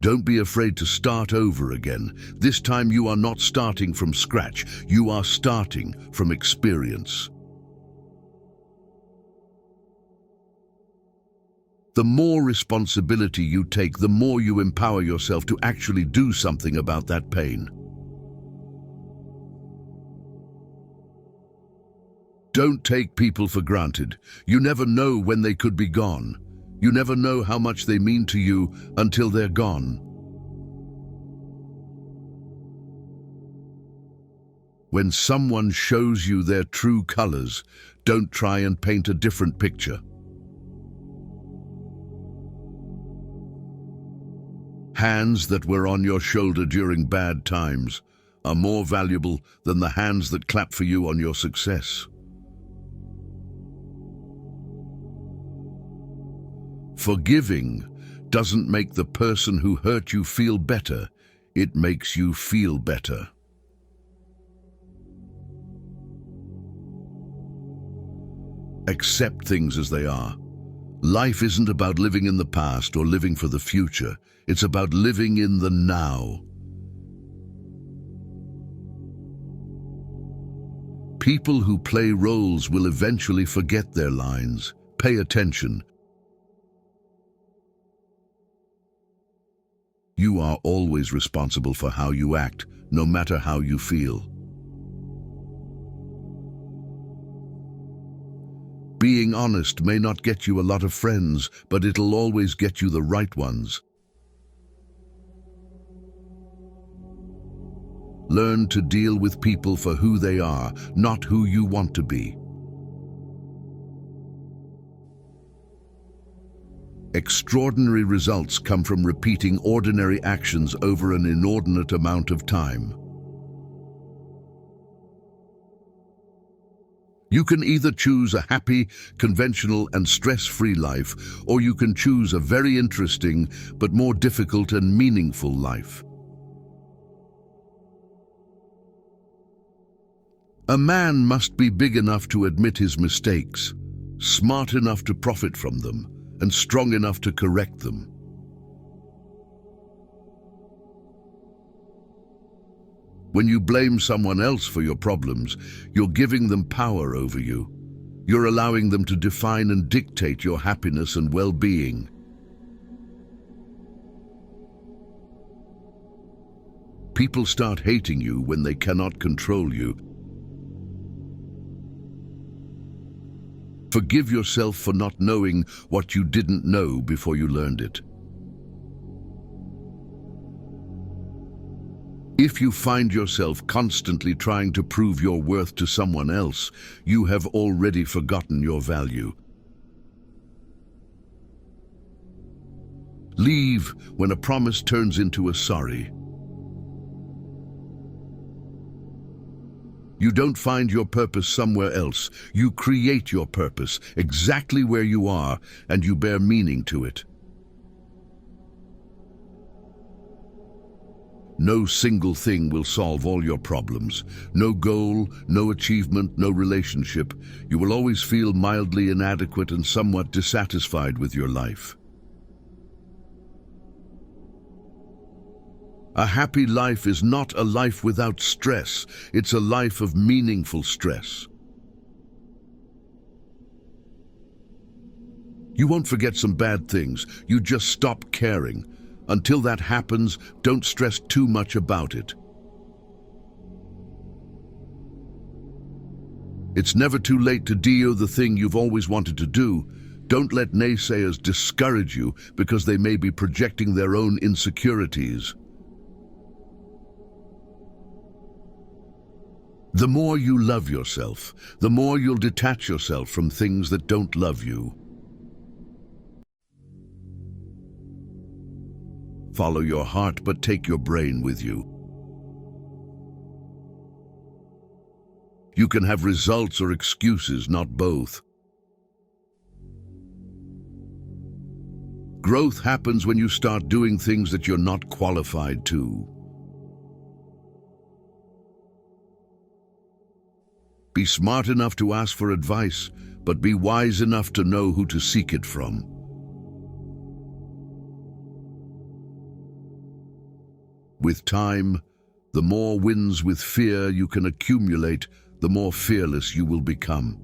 Don't be afraid to start over again. This time you are not starting from scratch. You are starting from experience. The more responsibility you take, the more you empower yourself to actually do something about that pain. Don't take people for granted. You never know when they could be gone. You never know how much they mean to you until they're gone. When someone shows you their true colors, don't try and paint a different picture. Hands that were on your shoulder during bad times are more valuable than the hands that clap for you on your success. Forgiving doesn't make the person who hurt you feel better. It makes you feel better. Accept things as they are. Life isn't about living in the past or living for the future. It's about living in the now. People who play roles will eventually forget their lines. Pay attention. You are always responsible for how you act, no matter how you feel. Being honest may not get you a lot of friends, but it'll always get you the right ones. Learn to deal with people for who they are, not who you want to be. Extraordinary results come from repeating ordinary actions over an inordinate amount of time. You can either choose a happy, conventional, and stress-free life, or you can choose a very interesting, but more difficult and meaningful life. A man must be big enough to admit his mistakes, smart enough to profit from them, and strong enough to correct them. When you blame someone else for your problems, you're giving them power over you. You're allowing them to define and dictate your happiness and well-being. People start hating you when they cannot control you. Forgive yourself for not knowing what you didn't know before you learned it. If you find yourself constantly trying to prove your worth to someone else, you have already forgotten your value. Leave when a promise turns into a sorry. You don't find your purpose somewhere else. You create your purpose exactly where you are, and you bear meaning to it. No single thing will solve all your problems. No goal, no achievement, no relationship. You will always feel mildly inadequate and somewhat dissatisfied with your life. A happy life is not a life without stress. It's a life of meaningful stress. You won't forget some bad things. You just stop caring. Until that happens, don't stress too much about it. It's never too late to do the thing you've always wanted to do. Don't let naysayers discourage you because they may be projecting their own insecurities. The more you love yourself, the more you'll detach yourself from things that don't love you. Follow your heart, but take your brain with you. You can have results or excuses, not both. Growth happens when you start doing things that you're not qualified to. Be smart enough to ask for advice, but be wise enough to know who to seek it from. With time, the more wins with fear you can accumulate, the more fearless you will become.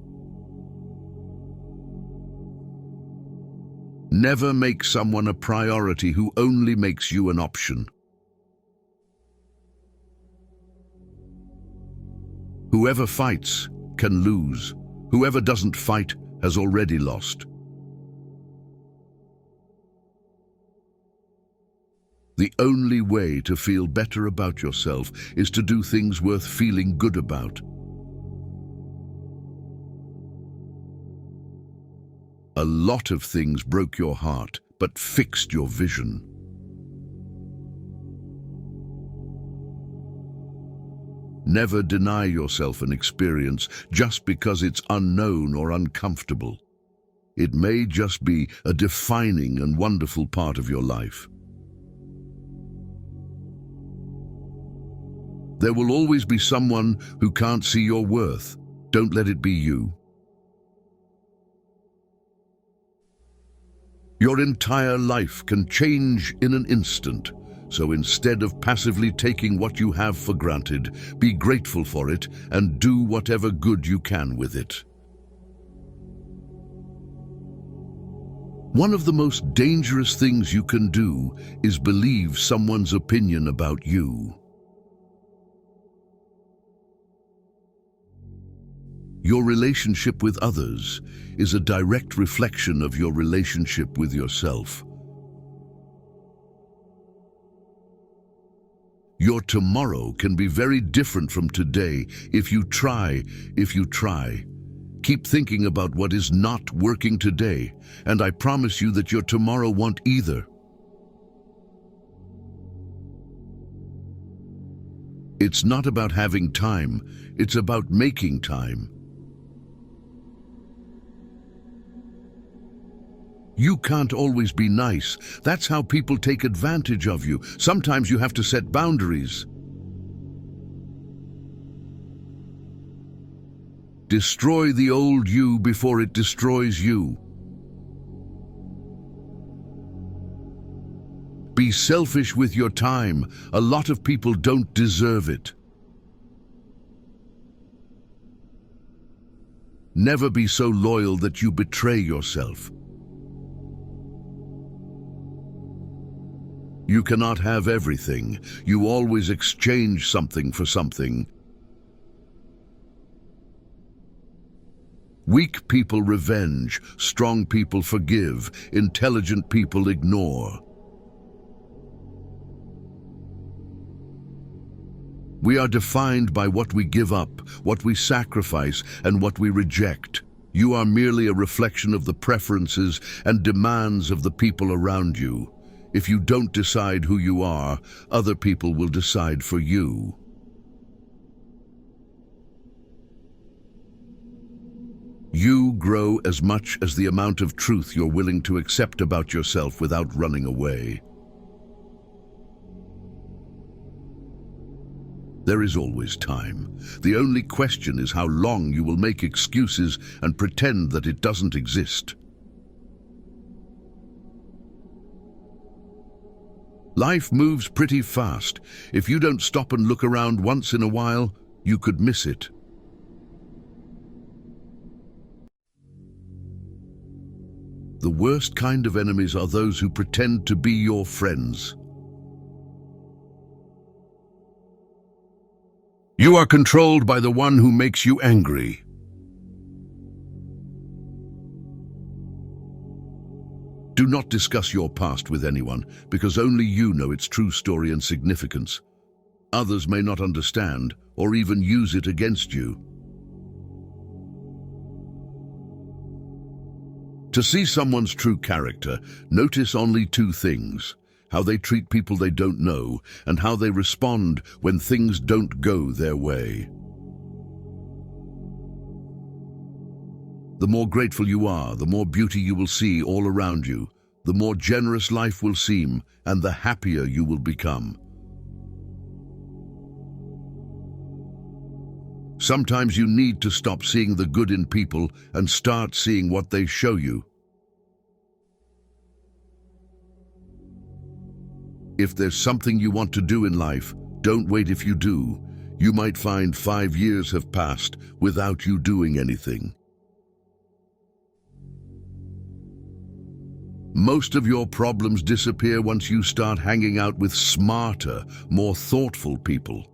Never make someone a priority who only makes you an option. Whoever fights can lose. Whoever doesn't fight has already lost. The only way to feel better about yourself is to do things worth feeling good about. A lot of things broke your heart, but fixed your vision. Never deny yourself an experience just because it's unknown or uncomfortable. It may just be a defining and wonderful part of your life. There will always be someone who can't see your worth. Don't let it be you. Your entire life can change in an instant, so instead of passively taking what you have for granted, be grateful for it and do whatever good you can with it. One of the most dangerous things you can do is believe someone's opinion about you. Your relationship with others is a direct reflection of your relationship with yourself. Your tomorrow can be very different from today if you try. Keep thinking about what is not working today, and I promise you that your tomorrow won't either. It's not about having time, it's about making time. You can't always be nice. That's how people take advantage of you. Sometimes you have to set boundaries. Destroy the old you before it destroys you. Be selfish with your time. A lot of people don't deserve it. Never be so loyal that you betray yourself. You cannot have everything. You always exchange something for something. Weak people revenge, strong people forgive, intelligent people ignore. We are defined by what we give up, what we sacrifice, and what we reject. You are merely a reflection of the preferences and demands of the people around you. If you don't decide who you are, other people will decide for you. You grow as much as the amount of truth you're willing to accept about yourself without running away. There is always time. The only question is how long you will make excuses and pretend that it doesn't exist. Life moves pretty fast. If you don't stop and look around once in a while, you could miss it. The worst kind of enemies are those who pretend to be your friends. You are controlled by the one who makes you angry. Do not discuss your past with anyone, because only you know its true story and significance. Others may not understand, or even use it against you. To see someone's true character, notice only two things: how they treat people they don't know, and how they respond when things don't go their way. The more grateful you are, the more beauty you will see all around you, the more generous life will seem, and the happier you will become. Sometimes you need to stop seeing the good in people and start seeing what they show you. If there's something you want to do in life, don't wait. If you do, you might find 5 years have passed without you doing anything. Most of your problems disappear once you start hanging out with smarter, more thoughtful people.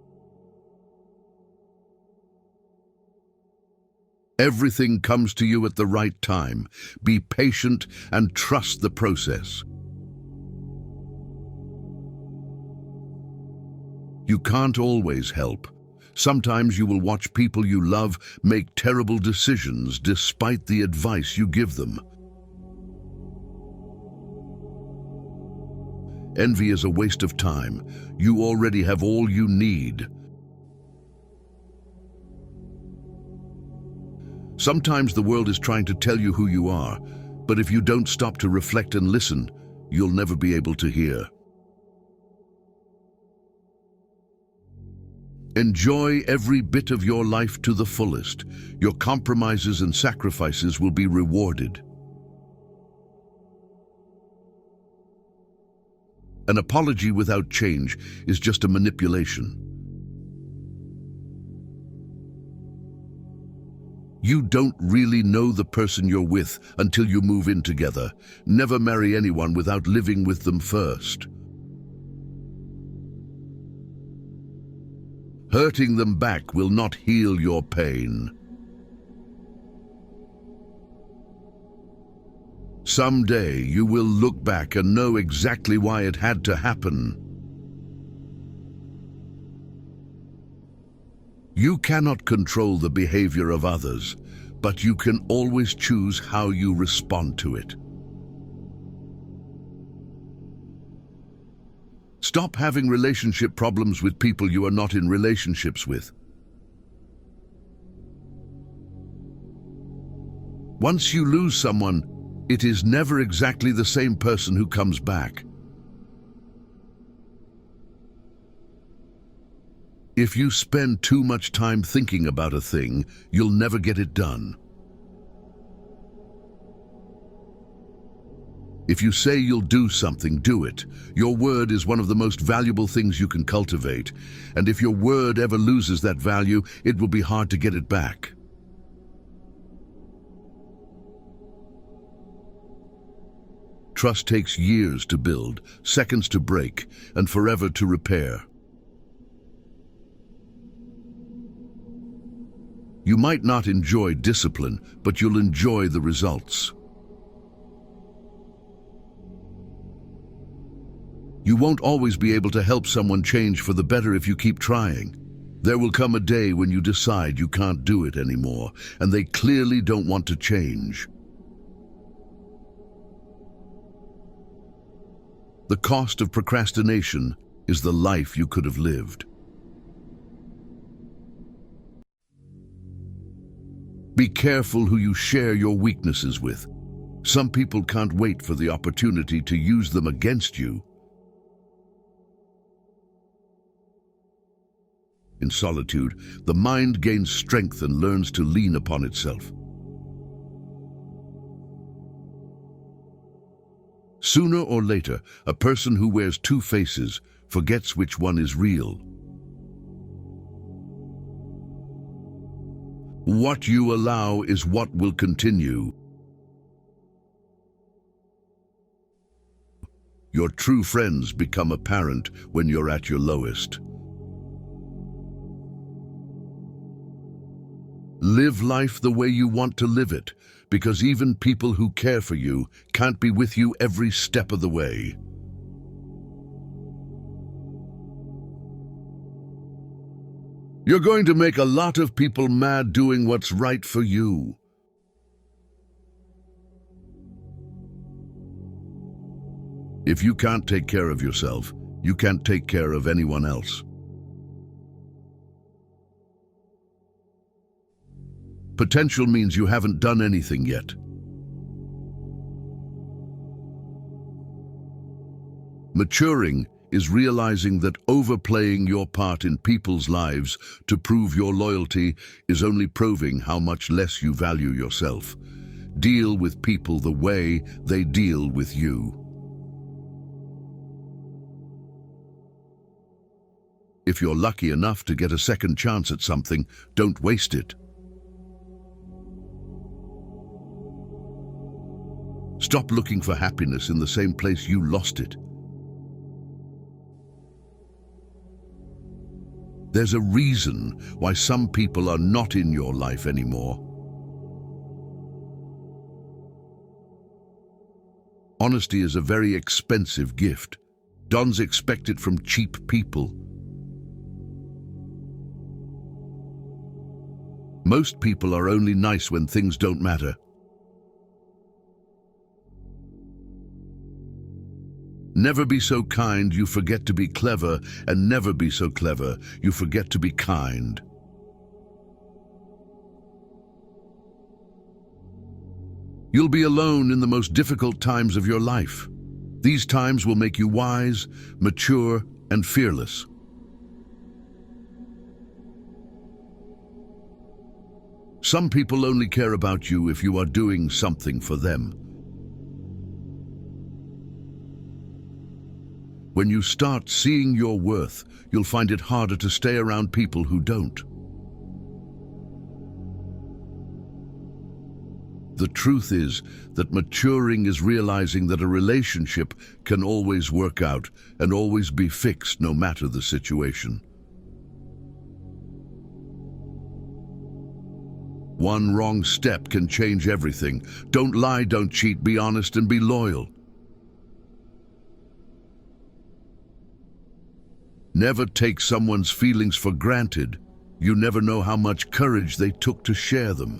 Everything comes to you at the right time. Be patient and trust the process. You can't always help. Sometimes you will watch people you love make terrible decisions despite the advice you give them. Envy is a waste of time. You already have all you need. Sometimes the world is trying to tell you who you are, but if you don't stop to reflect and listen, you'll never be able to hear. Enjoy every bit of your life to the fullest. Your compromises and sacrifices will be rewarded. An apology without change is just a manipulation. You don't really know the person you're with until you move in together. Never marry anyone without living with them first. Hurting them back will not heal your pain. Someday you will look back and know exactly why it had to happen. You cannot control the behavior of others, but you can always choose how you respond to it. Stop having relationship problems with people you are not in relationships with. Once you lose someone, it is never exactly the same person who comes back. If you spend too much time thinking about a thing, you'll never get it done. If you say you'll do something, do it. Your word is one of the most valuable things you can cultivate, and if your word ever loses that value, it will be hard to get it back. Trust takes years to build, seconds to break, and forever to repair. You might not enjoy discipline, but you'll enjoy the results. You won't always be able to help someone change for the better if you keep trying. There will come a day when you decide you can't do it anymore, and they clearly don't want to change. The cost of procrastination is the life you could have lived. Be careful who you share your weaknesses with. Some people can't wait for the opportunity to use them against you. In solitude, the mind gains strength and learns to lean upon itself. Sooner or later, a person who wears two faces forgets which one is real. What you allow is what will continue. Your true friends become apparent when you're at your lowest. Live life the way you want to live it, because even people who care for you can't be with you every step of the way. You're going to make a lot of people mad doing what's right for you. If you can't take care of yourself, you can't take care of anyone else. Potential means you haven't done anything yet. Maturing is realizing that overplaying your part in people's lives to prove your loyalty is only proving how much less you value yourself. Deal with people the way they deal with you. If you're lucky enough to get a second chance at something, don't waste it. Stop looking for happiness in the same place you lost it. There's a reason why some people are not in your life anymore. Honesty is a very expensive gift. Dons expect it from cheap people. Most people are only nice when things don't matter. Never be so kind you forget to be clever, and never be so clever you forget to be kind. You'll be alone in the most difficult times of your life. These times will make you wise, mature, and fearless. Some people only care about you if you are doing something for them. When you start seeing your worth, you'll find it harder to stay around people who don't. The truth is that maturing is realizing that a relationship can always work out and always be fixed no matter the situation. One wrong step can change everything. Don't lie, don't cheat, be honest and be loyal. Never take someone's feelings for granted. You never know how much courage they took to share them.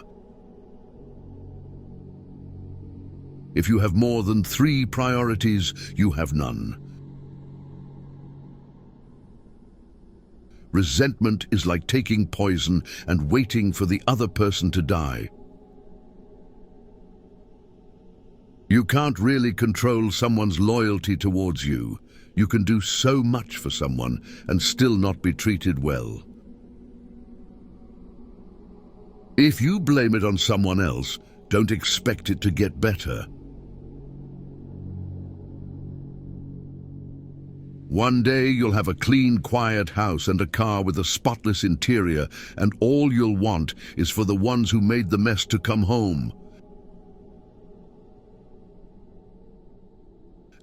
If you have more than 3 priorities, you have none. Resentment is like taking poison and waiting for the other person to die. You can't really control someone's loyalty towards you. You can do so much for someone and still not be treated well. If you blame it on someone else, don't expect it to get better. One day you'll have a clean, quiet house and a car with a spotless interior, and all you'll want is for the ones who made the mess to come home.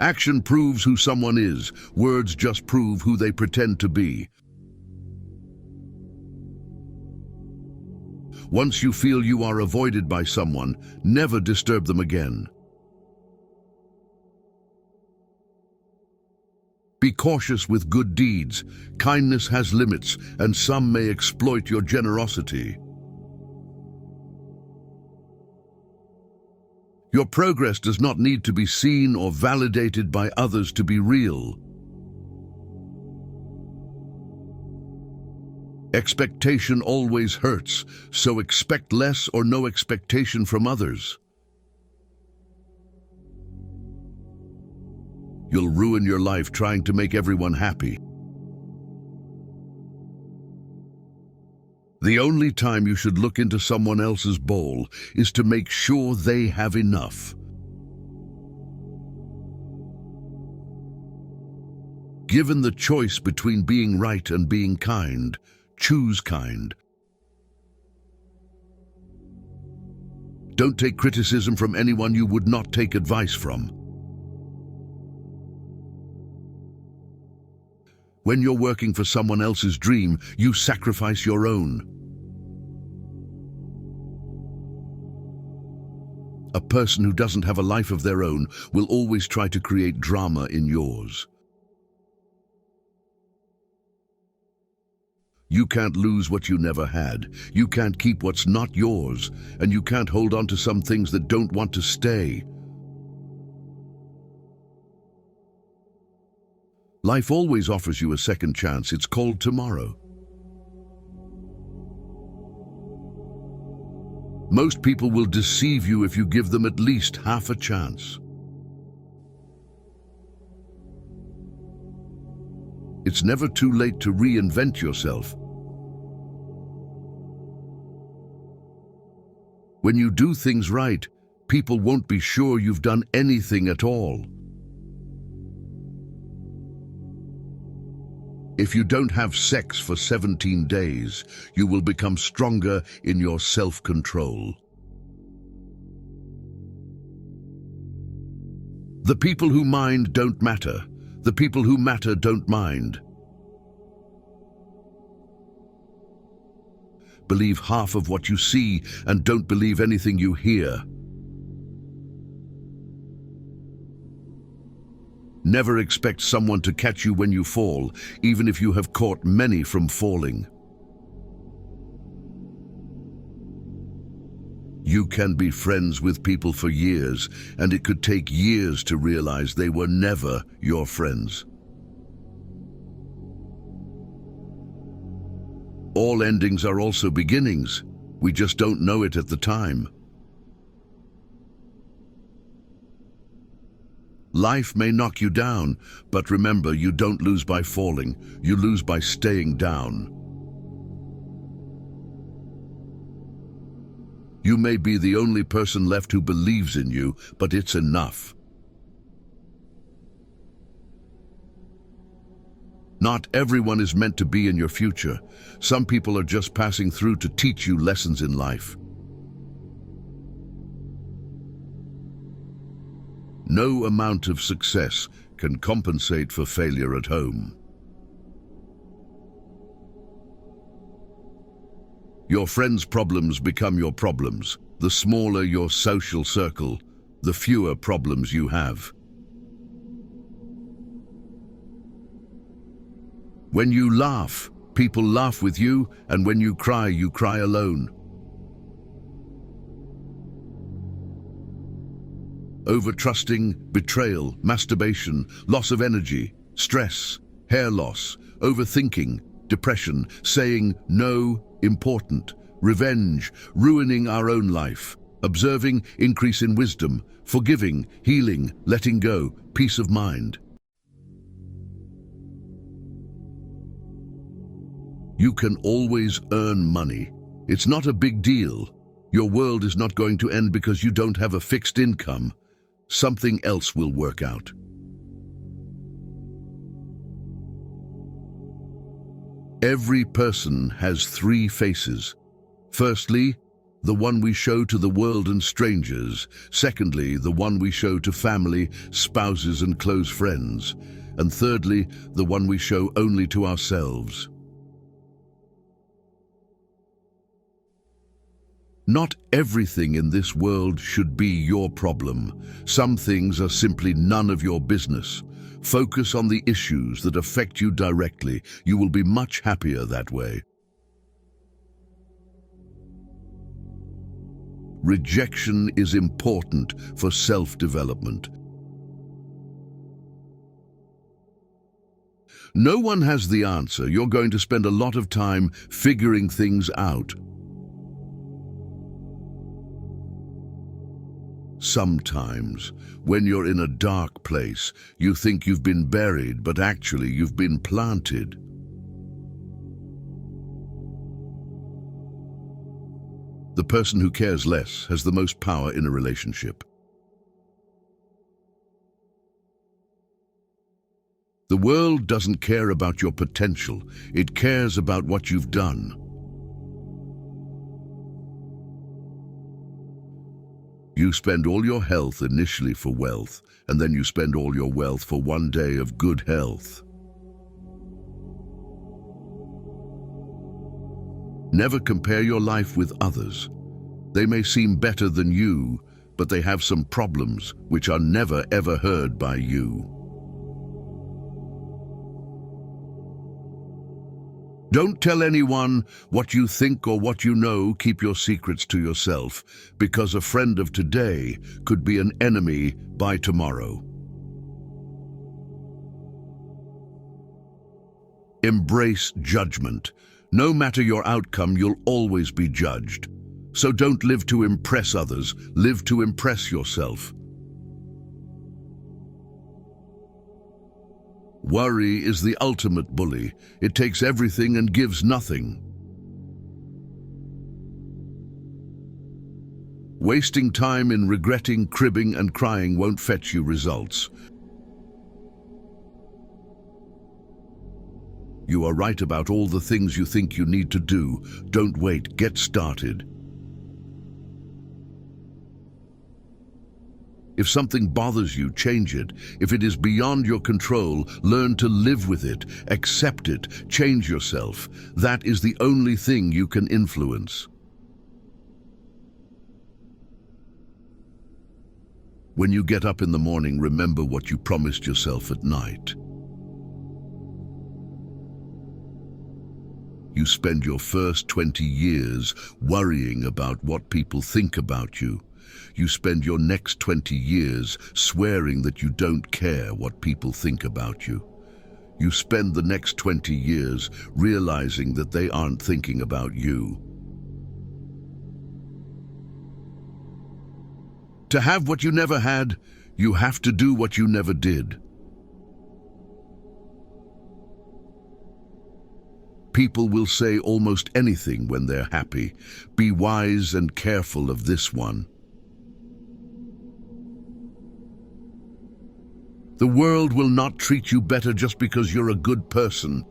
Action proves who someone is. Words just prove who they pretend to be. Once you feel you are avoided by someone, never disturb them again. Be cautious with good deeds. Kindness has limits, and some may exploit your generosity. Your progress does not need to be seen or validated by others to be real. Expectation always hurts, so expect less or no expectation from others. You'll ruin your life trying to make everyone happy. The only time you should look into someone else's bowl is to make sure they have enough. Given the choice between being right and being kind, choose kind. Don't take criticism from anyone you would not take advice from. When you're working for someone else's dream, you sacrifice your own. A person who doesn't have a life of their own will always try to create drama in yours. You can't lose what you never had. You can't keep what's not yours, and you can't hold on to some things that don't want to stay. Life always offers you a second chance. It's called tomorrow. Most people will deceive you if you give them at least half a chance. It's never too late to reinvent yourself. When you do things right, people won't be sure you've done anything at all. If you don't have sex for 17 days, you will become stronger in your self-control. The people who mind don't matter. The people who matter don't mind. Believe half of what you see and don't believe anything you hear. Never expect someone to catch you when you fall, even if you have caught many from falling. You can be friends with people for years, and it could take years to realize they were never your friends. All endings are also beginnings. We just don't know it at the time. Life may knock you down, but remember, you don't lose by falling. You lose by staying down. You may be the only person left who believes in you, but it's enough. Not everyone is meant to be in your future. Some people are just passing through to teach you lessons in life. No amount of success can compensate for failure at home. Your friends' problems become your problems. The smaller your social circle, the fewer problems you have. When you laugh, people laugh with you, and when you cry alone. Overtrusting, betrayal, masturbation, loss of energy, stress, hair loss, overthinking, depression, saying no, important, revenge, ruining our own life, observing, increase in wisdom, forgiving, healing, letting go, peace of mind. You can always earn money. It's not a big deal. Your world is not going to end because you don't have a fixed income. Something else will work out. Every person has three faces. Firstly, the one we show to the world and strangers. Secondly, the one we show to family, spouses, and close friends. And thirdly, the one we show only to ourselves. Not everything in this world should be your problem. Some things are simply none of your business. Focus on the issues that affect you directly. You will be much happier that way. Rejection is important for self-development. No one has the answer. You're going to spend a lot of time figuring things out. Sometimes, when you're in a dark place, you think you've been buried, but actually you've been planted. The person who cares less has the most power in a relationship. The world doesn't care about your potential, it cares about what you've done. You spend all your health initially for wealth, and then you spend all your wealth for one day of good health. Never compare your life with others. They may seem better than you, but they have some problems which are never ever heard by you. Don't tell anyone what you think or what you know. Keep your secrets to yourself, because a friend of today could be an enemy by tomorrow. Embrace judgment. No matter your outcome, you'll always be judged. So don't live to impress others, live to impress yourself. Worry is the ultimate bully. It takes everything and gives nothing. Wasting time in regretting, cribbing, and crying won't fetch you results. You are right about all the things you think you need to do. Don't wait, get started. If something bothers you, change it. If it is beyond your control, learn to live with it, accept it, change yourself. That is the only thing you can influence. When you get up in the morning, remember what you promised yourself at night. You spend your first 20 years worrying about what people think about you. You spend your next 20 years swearing that you don't care what people think about you. You spend the next 20 years realizing that they aren't thinking about you. To have what you never had, you have to do what you never did. People will say almost anything when they're happy. Be wise and careful of this one. The world will not treat you better just because you're a good person.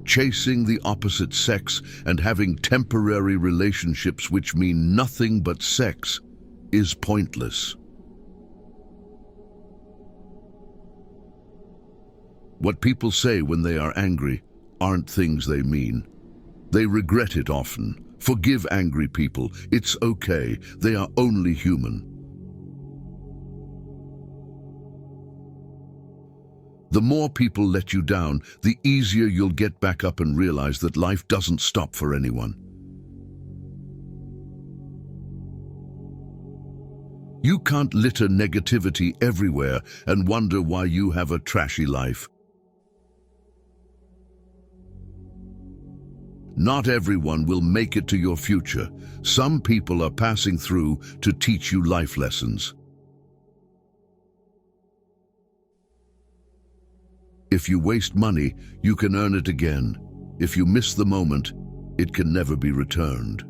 Chasing the opposite sex and having temporary relationships which mean nothing but sex is pointless. What people say when they are angry aren't things they mean. They regret it often. Forgive angry people. It's okay. They are only human. The more people let you down, the easier you'll get back up and realize that life doesn't stop for anyone. You can't litter negativity everywhere and wonder why you have a trashy life. Not everyone will make it to your future. Some people are passing through to teach you life lessons. If you waste money, you can earn it again. If you miss the moment, it can never be returned.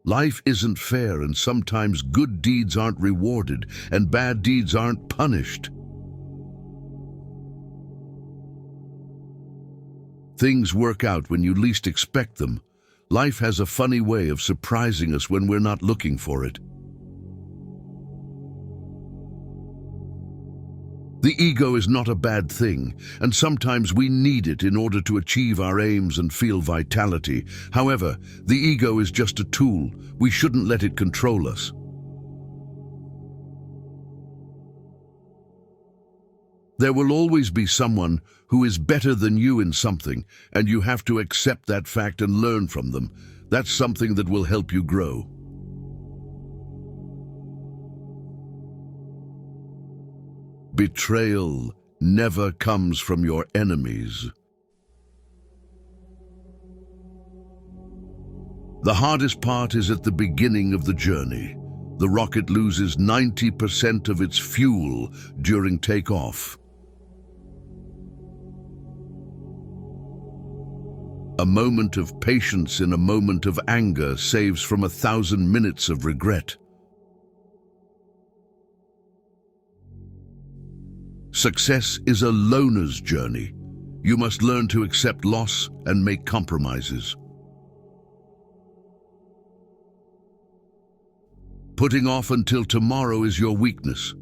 Life isn't fair, and sometimes good deeds aren't rewarded and bad deeds aren't punished. Things work out when you least expect them. Life has a funny way of surprising us when we're not looking for it. The ego is not a bad thing, and sometimes we need it in order to achieve our aims and feel vitality. However, the ego is just a tool. We shouldn't let it control us. There will always be someone who is better than you in something, and you have to accept that fact and learn from them. That's something that will help you grow. Betrayal never comes from your enemies. The hardest part is at the beginning of the journey. The rocket loses 90% of its fuel during takeoff. A moment of patience in a moment of anger saves from 1,000 minutes of regret. Success is a loner's journey. You must learn to accept loss and make compromises. Putting off until tomorrow is your weakness.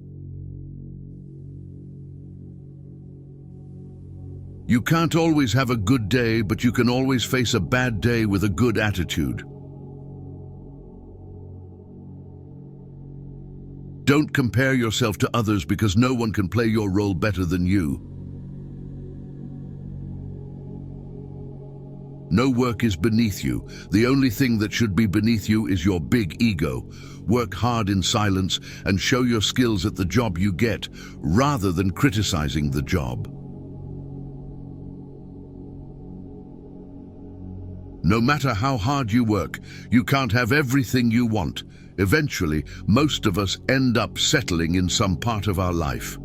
You can't always have a good day, but you can always face a bad day with a good attitude. Don't compare yourself to others because no one can play your role better than you. No work is beneath you. The only thing that should be beneath you is your big ego. Work hard in silence and show your skills at the job you get, rather than criticizing the job. No matter how hard you work, you can't have everything you want. Eventually, most of us end up settling in some part of our life.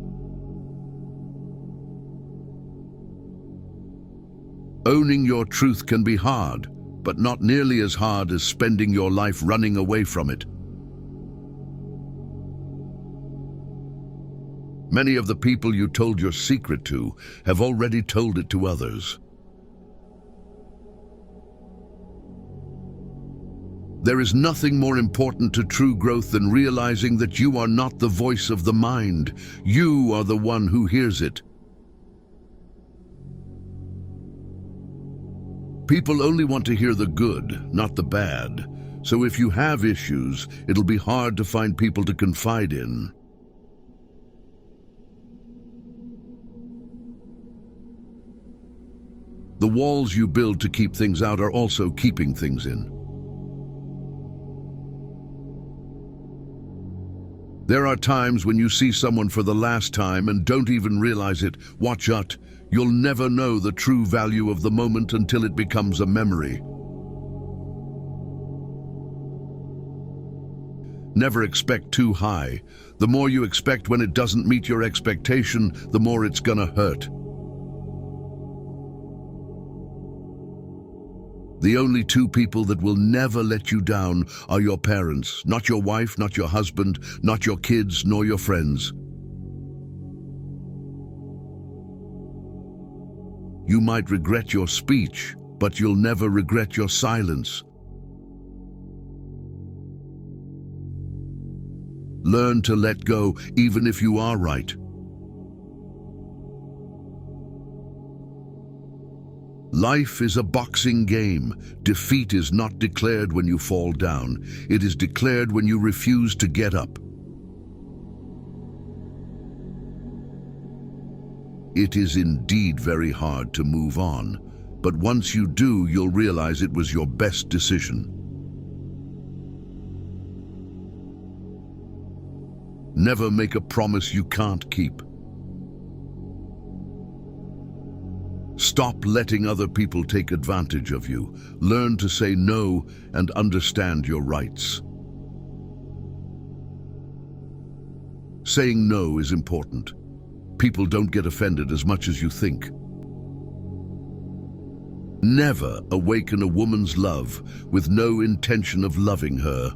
Owning your truth can be hard, but not nearly as hard as spending your life running away from it. Many of the people you told your secret to have already told it to others. There is nothing more important to true growth than realizing that you are not the voice of the mind. You are the one who hears it. People only want to hear the good, not the bad. So if you have issues, it'll be hard to find people to confide in. The walls you build to keep things out are also keeping things in. There are times when you see someone for the last time and don't even realize it. Watch out. You'll never know the true value of the moment until it becomes a memory. Never expect too high. The more you expect when it doesn't meet your expectation, the more it's gonna hurt. The only two people that will never let you down are your parents, not your wife, not your husband, not your kids, nor your friends. You might regret your speech, but you'll never regret your silence. Learn to let go, even if you are right. Life is a boxing game. Defeat is not declared when you fall down. It is declared when you refuse to get up. It is indeed very hard to move on, but once you do, you'll realize it was your best decision. Never make a promise you can't keep. Stop letting other people take advantage of you. Learn to say no and understand your rights. Saying no is important. People don't get offended as much as you think. Never awaken a woman's love with no intention of loving her.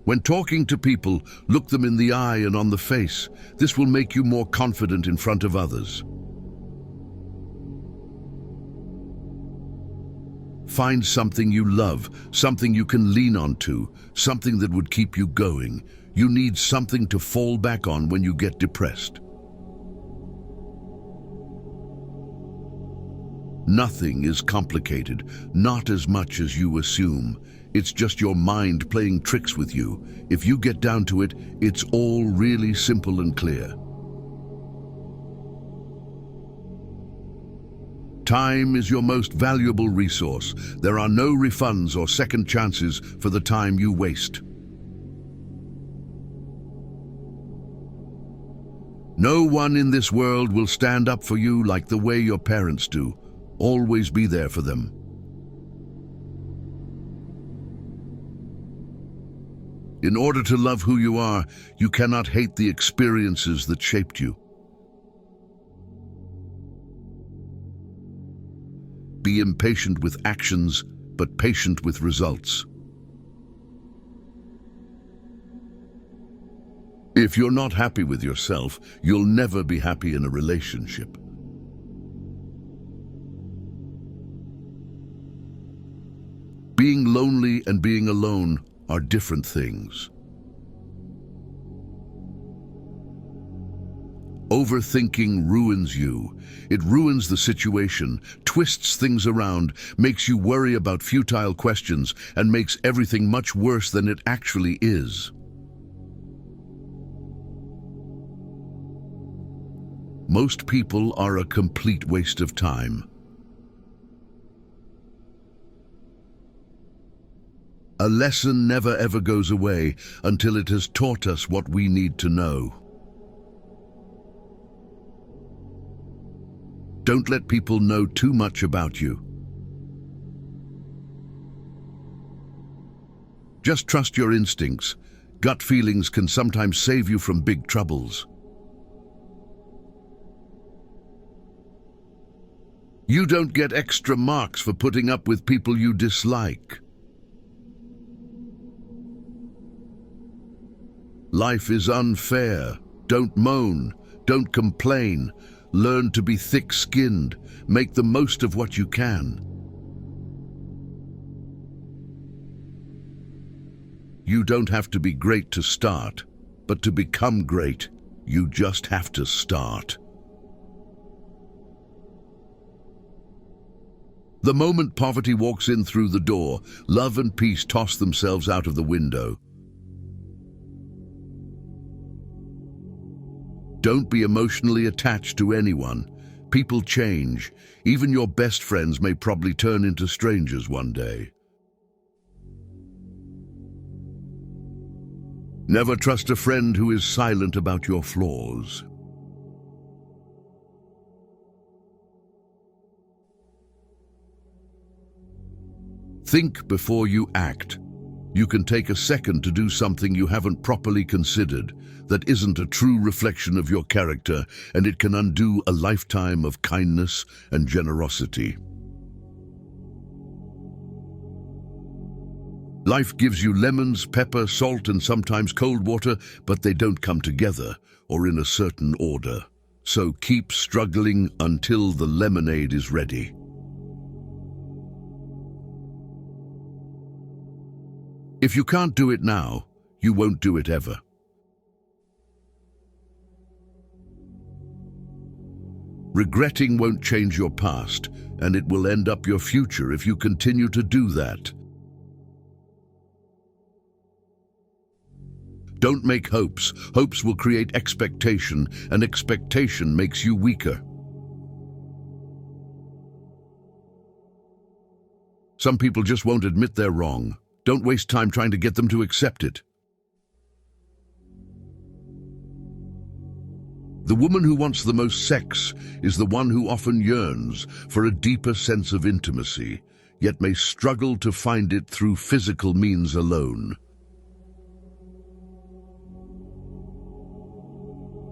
When talking to people, look them in the eye and on the face. This will make you more confident in front of others. Find something you love, something you can lean on to, something that would keep you going. You need something to fall back on when you get depressed. Nothing is complicated, not as much as you assume. It's just your mind playing tricks with you. If you get down to it, it's all really simple and clear. Time is your most valuable resource. There are no refunds or second chances for the time you waste. No one in this world will stand up for you like the way your parents do. Always be there for them. In order to love who you are, you cannot hate the experiences that shaped you. Be impatient with actions, but patient with results. If you're not happy with yourself, you'll never be happy in a relationship. Being lonely and being alone are different things. Overthinking ruins you. It ruins the situation, twists things around, makes you worry about futile questions, and makes everything much worse than it actually is. Most people are a complete waste of time. A lesson never ever goes away until it has taught us what we need to know. Don't let people know too much about you. Just trust your instincts. Gut feelings can sometimes save you from big troubles. You don't get extra marks for putting up with people you dislike. Life is unfair. Don't moan. Don't complain. Learn to be thick-skinned. Make the most of what you can. You don't have to be great to start, but to become great, you just have to start. The moment poverty walks in through the door, love and peace toss themselves out of the window. Don't be emotionally attached to anyone. People change. Even your best friends may probably turn into strangers one day. Never trust a friend who is silent about your flaws. Think before you act. You can take a second to do something you haven't properly considered, that isn't a true reflection of your character, and it can undo a lifetime of kindness and generosity. Life gives you lemons, pepper, salt, and sometimes cold water, but they don't come together or in a certain order. So keep struggling until the lemonade is ready. If you can't do it now, you won't do it ever. Regretting won't change your past, and it will end up your future if you continue to do that. Don't make hopes. Hopes will create expectation, and expectation makes you weaker. Some people just won't admit they're wrong. Don't waste time trying to get them to accept it. The woman who wants the most sex is the one who often yearns for a deeper sense of intimacy, yet may struggle to find it through physical means alone.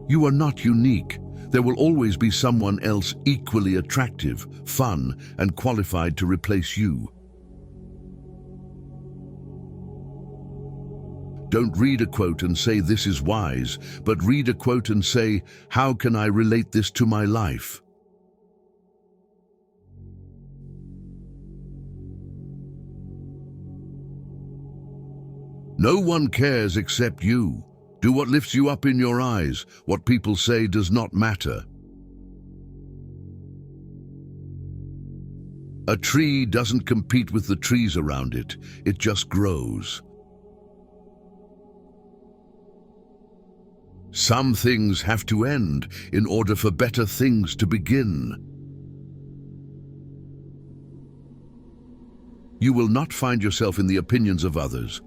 You are not unique. There will always be someone else equally attractive, fun, and qualified to replace you. Don't read a quote and say this is wise, but read a quote and say, how can I relate this to my life? No one cares except you. Do what lifts you up in your eyes. What people say does not matter. A tree doesn't compete with the trees around it. It just grows. Some things have to end in order for better things to begin. You will not find yourself in the opinions of others.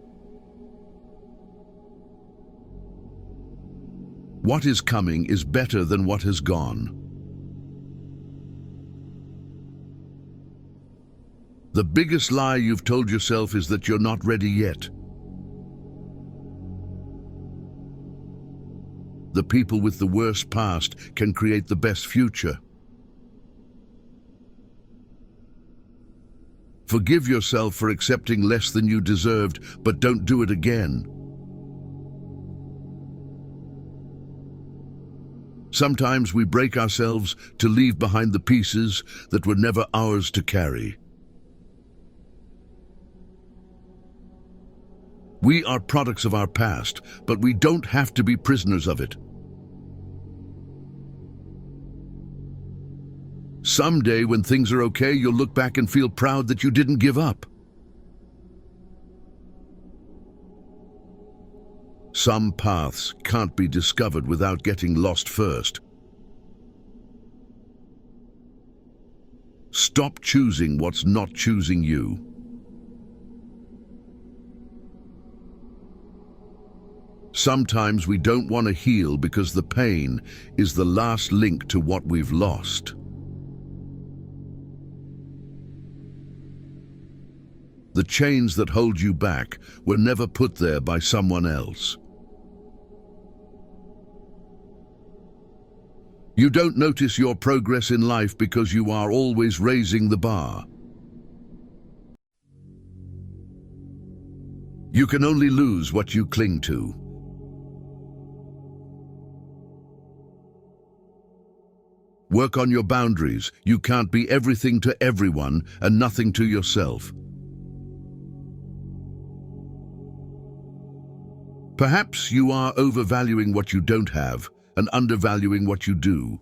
What is coming is better than what has gone. The biggest lie you've told yourself is that you're not ready yet. The people with the worst past can create the best future. Forgive yourself for accepting less than you deserved, but don't do it again. Sometimes we break ourselves to leave behind the pieces that were never ours to carry. We are products of our past, but we don't have to be prisoners of it. Someday, when things are okay, you'll look back and feel proud that you didn't give up. Some paths can't be discovered without getting lost first. Stop choosing what's not choosing you. Sometimes we don't want to heal because the pain is the last link to what we've lost. The chains that hold you back were never put there by someone else. You don't notice your progress in life because you are always raising the bar. You can only lose what you cling to. Work on your boundaries. You can't be everything to everyone and nothing to yourself. Perhaps you are overvaluing what you don't have and undervaluing what you do.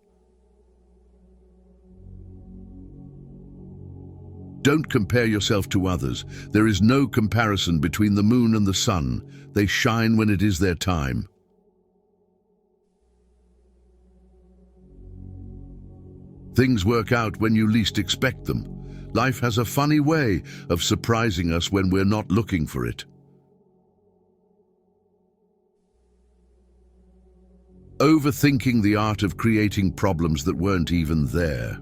Don't compare yourself to others. There is no comparison between the moon and the sun. They shine when it is their time. Things work out when you least expect them. Life has a funny way of surprising us when we're not looking for it. Overthinking the art of creating problems that weren't even there.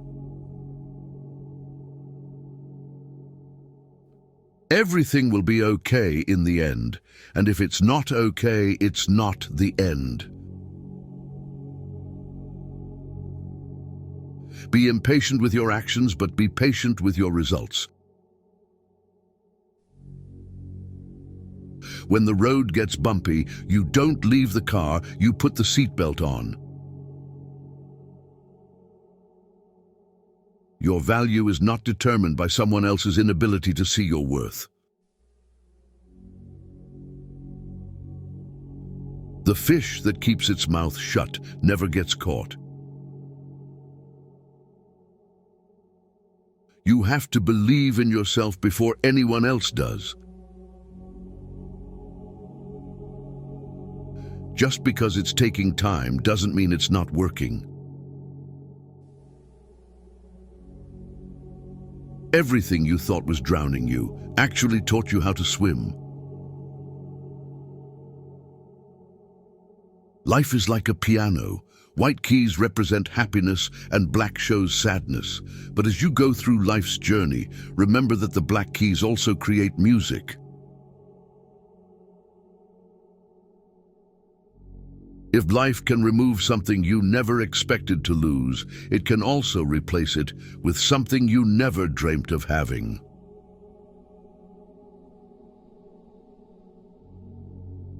Everything will be okay in the end, and if it's not okay, it's not the end. Be impatient with your actions, but be patient with your results. When the road gets bumpy, you don't leave the car, you put the seatbelt on. Your value is not determined by someone else's inability to see your worth. The fish that keeps its mouth shut never gets caught. You have to believe in yourself before anyone else does. Just because it's taking time doesn't mean it's not working. Everything you thought was drowning you actually taught you how to swim. Life is like a piano. White keys represent happiness and black shows sadness. But as you go through life's journey, remember that the black keys also create music. If life can remove something you never expected to lose, it can also replace it with something you never dreamt of having.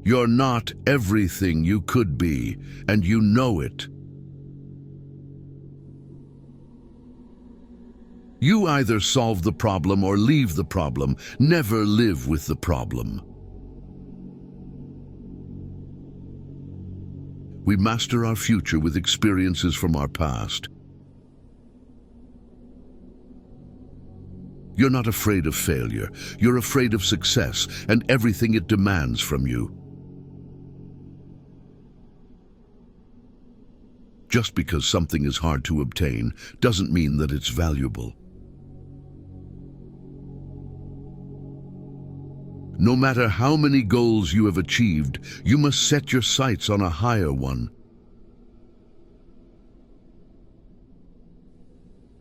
You're not everything you could be, and you know it. You either solve the problem or leave the problem. Never live with the problem. We master our future with experiences from our past. You're not afraid of failure. You're afraid of success and everything it demands from you. Just because something is hard to obtain doesn't mean that it's valuable. No matter how many goals you have achieved, you must set your sights on a higher one.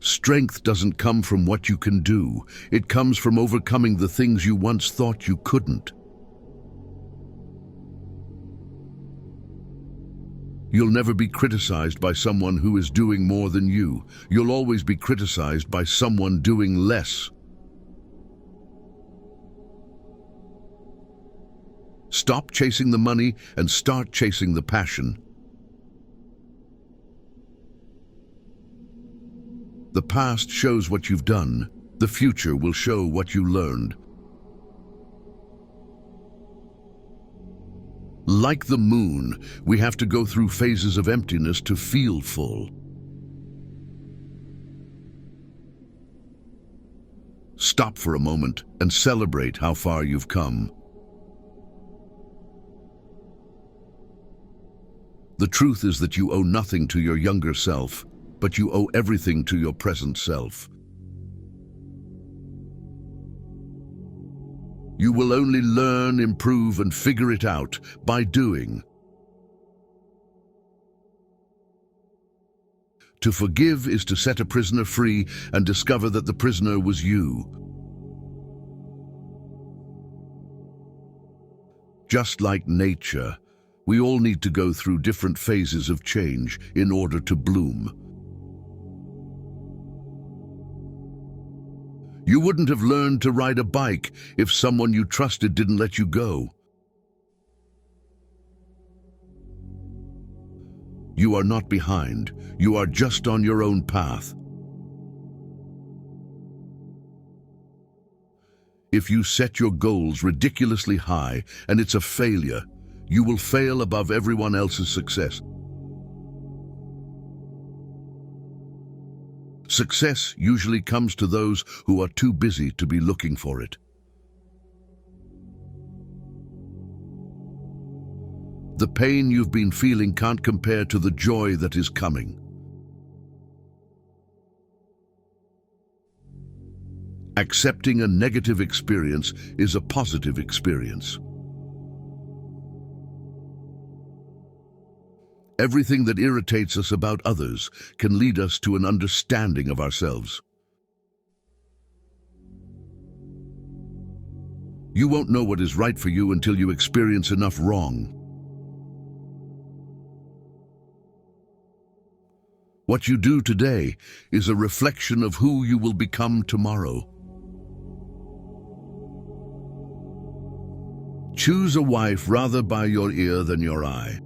Strength doesn't come from what you can do. It comes from overcoming the things you once thought you couldn't. You'll never be criticized by someone who is doing more than you. You'll always be criticized by someone doing less. Stop chasing the money and start chasing the passion. The past shows what you've done. The future will show what you learned. Like the moon, we have to go through phases of emptiness to feel full. Stop for a moment and celebrate how far you've come. The truth is that you owe nothing to your younger self, but you owe everything to your present self. You will only learn, improve, and figure it out by doing. To forgive is to set a prisoner free and discover that the prisoner was you. Just like nature, we all need to go through different phases of change in order to bloom. You wouldn't have learned to ride a bike if someone you trusted didn't let you go. You are not behind. You are just on your own path. If you set your goals ridiculously high and it's a failure, you will fail above everyone else's success. Success usually comes to those who are too busy to be looking for it. The pain you've been feeling can't compare to the joy that is coming. Accepting a negative experience is a positive experience. Everything that irritates us about others can lead us to an understanding of ourselves. You won't know what is right for you until you experience enough wrong. What you do today is a reflection of who you will become tomorrow. Choose a wife rather by your ear than your eye.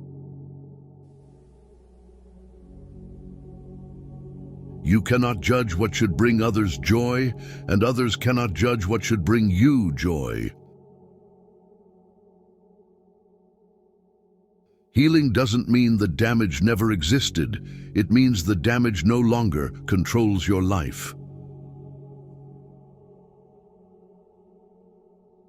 You cannot judge what should bring others joy, and others cannot judge what should bring you joy. Healing doesn't mean the damage never existed. It means the damage no longer controls your life.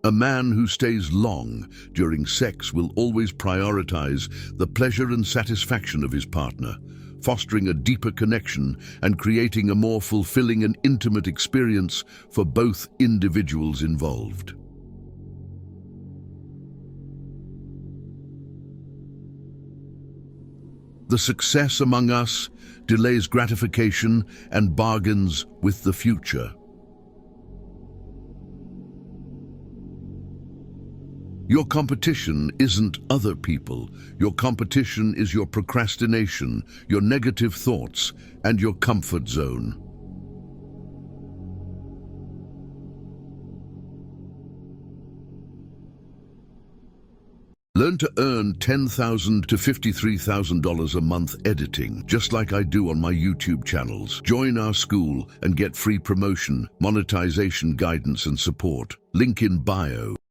A man who stays long during sex will always prioritize the pleasure and satisfaction of his partner, fostering a deeper connection and creating a more fulfilling and intimate experience for both individuals involved. The success among us delays gratification and bargains with the future. Your competition isn't other people. Your competition is your procrastination, your negative thoughts, and your comfort zone. Learn to earn $10,000 to $53,000 a month editing, just like I do on my YouTube channels. Join our school and get free promotion, monetization guidance and support. Link in bio.